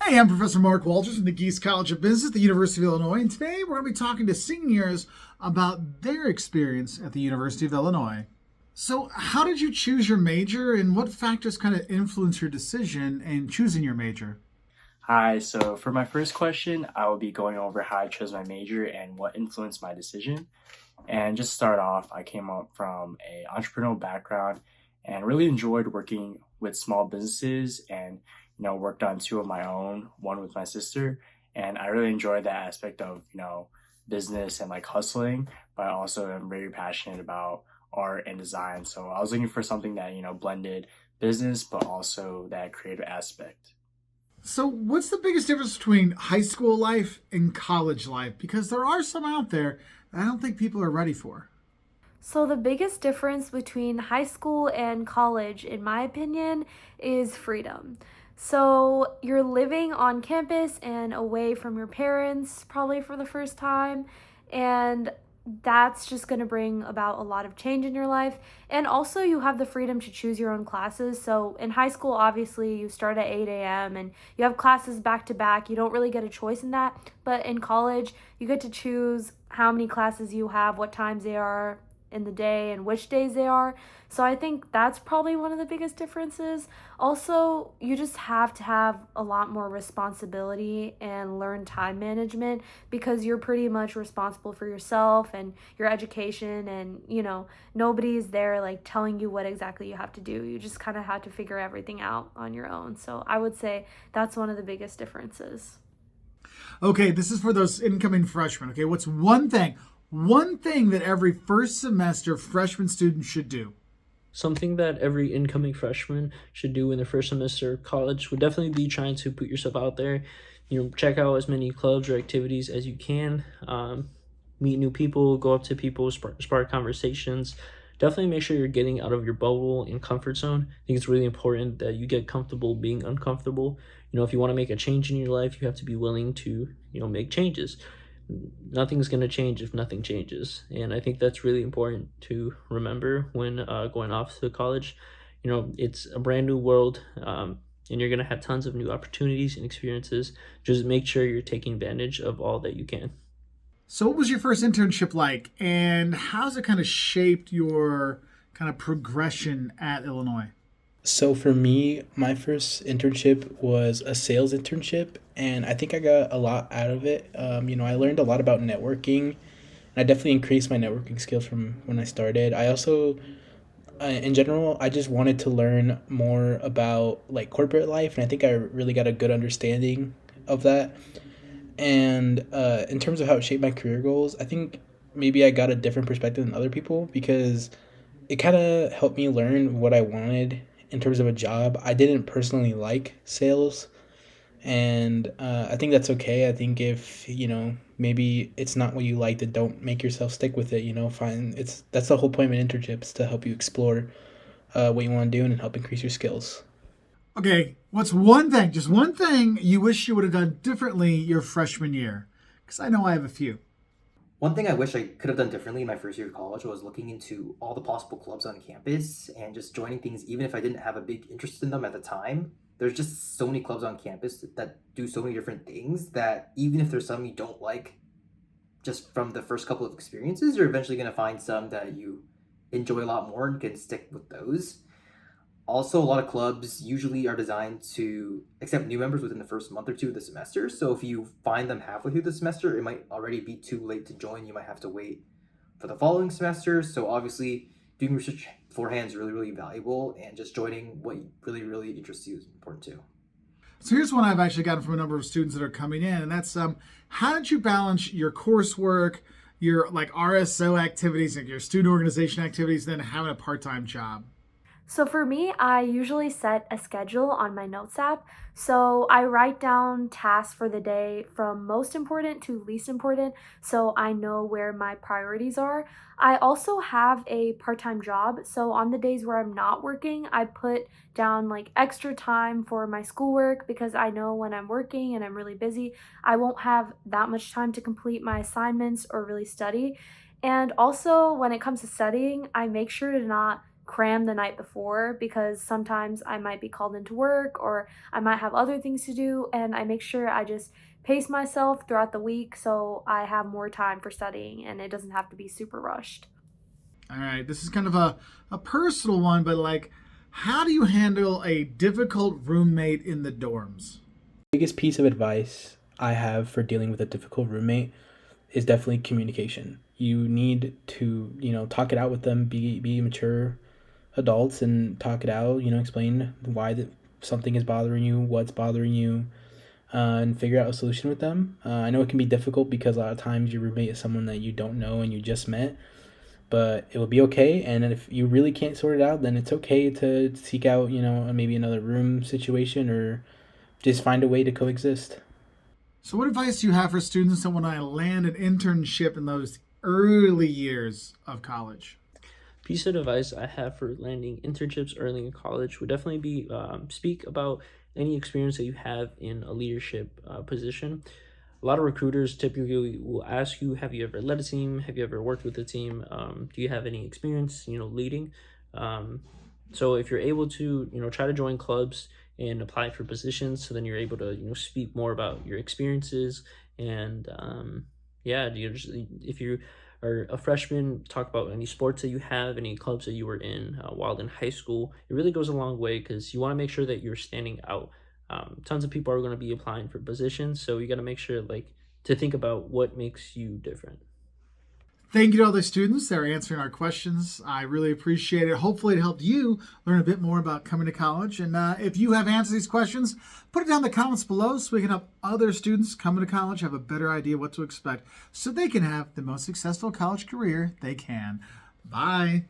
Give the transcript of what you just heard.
Hey, I'm Professor Mark Wolters from the Gies College of Business at the University of Illinois, and today we're going to be talking to seniors about their experience at the University of Illinois. So, how did you choose your major, and what factors kind of influence your decision in choosing your major? Hi, so for my first question, I will be going over how I chose my major and what influenced my decision. And just to start off, I came up from a entrepreneurial background and really enjoyed working with small businesses and worked on two of my own, one with my sister. And I really enjoyed that aspect of, business and like hustling, but I also am very passionate about art and design. So I was looking for something that, blended business but also that creative aspect. So, what's the biggest difference between high school life and college life? Because there are some out there that I don't think people are ready for. So, the biggest difference between high school and college, in my opinion, is freedom. So, you're living on campus and away from your parents, probably for the first time, and that's just going to bring about a lot of change in your life. And also, you have the freedom to choose your own classes. So, in high school, obviously, you start at 8 a.m. and you have classes back to back. You don't really get a choice in that. But in college, you get to choose how many classes you have, what times they are in the day and which days they are. So I think that's probably one of the biggest differences. Also, you just have to have a lot more responsibility and learn time management because you're pretty much responsible for yourself and your education, and nobody's there like telling you what exactly you have to do. You just kind of have to figure everything out on your own. So I would say that's one of the biggest differences. Okay, this is for those incoming freshmen. Okay, what's one thing that every first semester freshman student should do? Something that every incoming freshman should do in their first semester of college would definitely be trying to put yourself out there. Check out as many clubs or activities as you can. Meet new people, go up to people, spark conversations. Definitely make sure you're getting out of your bubble and comfort zone. I think it's really important that you get comfortable being uncomfortable. If you want to make a change in your life, you have to be willing to, make changes. Nothing's going to change if nothing changes. And I think that's really important to remember when going off to college. It's a brand new world, and you're going to have tons of new opportunities and experiences. Just make sure you're taking advantage of all that you can. So, what was your first internship like, and how's it kind of shaped your kind of progression at Illinois? So for me, my first internship was a sales internship, and I think I got a lot out of it. I learned a lot about networking, and I definitely increased my networking skills from when I started. I also, in general, I just wanted to learn more about like corporate life, and I think I really got a good understanding of that. And in terms of how it shaped my career goals, I think maybe I got a different perspective than other people because it kind of helped me learn what I wanted in terms of a job. I didn't personally like sales, and I think that's okay. I think if maybe it's not what you like, then don't make yourself stick with it. Find it's that's the whole point of internships, to help you explore what you want to do and help increase your skills. Okay, what's one thing, just one thing you wish you would have done differently your freshman year? Because I know I have a few. One thing I wish I could have done differently in my first year of college was looking into all the possible clubs on campus and just joining things, even if I didn't have a big interest in them at the time. There's just so many clubs on campus that do so many different things that even if there's some you don't like just from the first couple of experiences, you're eventually going to find some that you enjoy a lot more and can stick with those. Also, a lot of clubs usually are designed to accept new members within the first month or two of the semester. So if you find them halfway through the semester, it might already be too late to join. You might have to wait for the following semester. So obviously, doing research beforehand is really, really valuable, and just joining what really, really interests you is important too. So here's one I've actually gotten from a number of students that are coming in, and that's how did you balance your coursework, your like RSO activities, like your student organization activities, then having a part-time job? So for me, I usually set a schedule on my notes app. So I write down tasks for the day from most important to least important so I know where my priorities are. I also have a part-time job. So on the days where I'm not working, I put down like extra time for my schoolwork because I know when I'm working and I'm really busy, I won't have that much time to complete my assignments or really study. And also, when it comes to studying, I make sure to not cram the night before, because sometimes I might be called into work or I might have other things to do, and I make sure I just pace myself throughout the week so I have more time for studying and it doesn't have to be super rushed. All right, this is kind of a personal one, but like, how do you handle a difficult roommate in the dorms? Biggest piece of advice I have for dealing with a difficult roommate is definitely communication. You need to, talk it out with them, be mature adults and talk it out, explain why something is bothering you, what's bothering you, and figure out a solution with them. I know it can be difficult because a lot of times your roommate is someone that you don't know and you just met, but it will be okay. And if you really can't sort it out, then it's okay to seek out, maybe another room situation or just find a way to coexist. So what advice do you have for students that want to land an internship in those early years of college? Piece of advice I have for landing internships early in college would definitely be speak about any experience that you have in a leadership position. A lot of recruiters typically will ask you, have you ever led a team? Have you ever worked with a team? Do you have any experience, leading? So if you're able to, try to join clubs and apply for positions, so then you're able to, speak more about your experiences. And if you are a freshman, talk about any sports that you have, any clubs that you were in while in high school. It really goes a long way because you want to make sure that you're standing out. Tons of people are going to be applying for positions, so you got to make sure to think about what makes you different. Thank you to all the students that are answering our questions. I really appreciate it. Hopefully it helped you learn a bit more about coming to college. And if you have answered these questions, put it down in the comments below so we can help other students coming to college have a better idea what to expect so they can have the most successful college career they can. Bye.